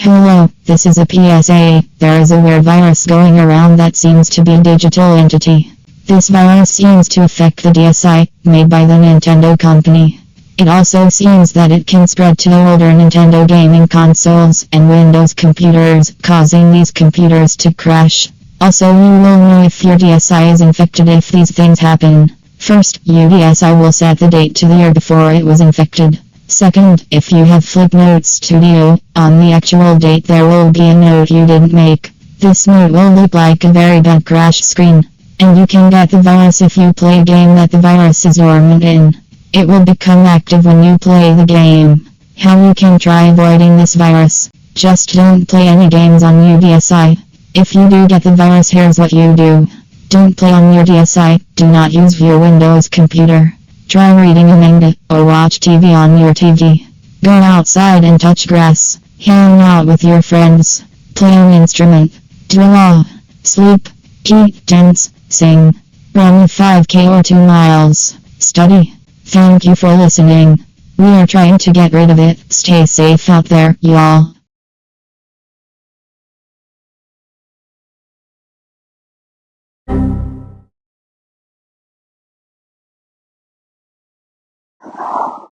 Hello, this is a PSA. There is a weird virus going around that seems to be a digital entity. This virus seems to affect the DSi, made by the Nintendo company. It also seems that it can spread to older Nintendo gaming consoles and Windows computers, causing these computers to crash. Also, you will know if your DSi is infected if these things happen. First, your DSi will set the date to the year before it was infected. Second, if you have Flipnote Studio, on the actual date there will be a note you didn't make. This note will look like a very bad crash screen. And you can get the virus if you play a game that the virus is dormant in. It will become active when you play the game. How you can try avoiding this virus? Just don't play any games on your DSi. If you do get the virus, here's what you do. Don't play on your DSi, do not use your Windows computer. Try reading a manga, or watch TV on your TV. Go outside and touch grass. Hang out with your friends. Play an instrument. Draw. Sleep. Eat. Dance. Sing. Run a 5K or 2 miles. Study. Thank you for listening. We are trying to get rid of it. Stay safe out there, y'all.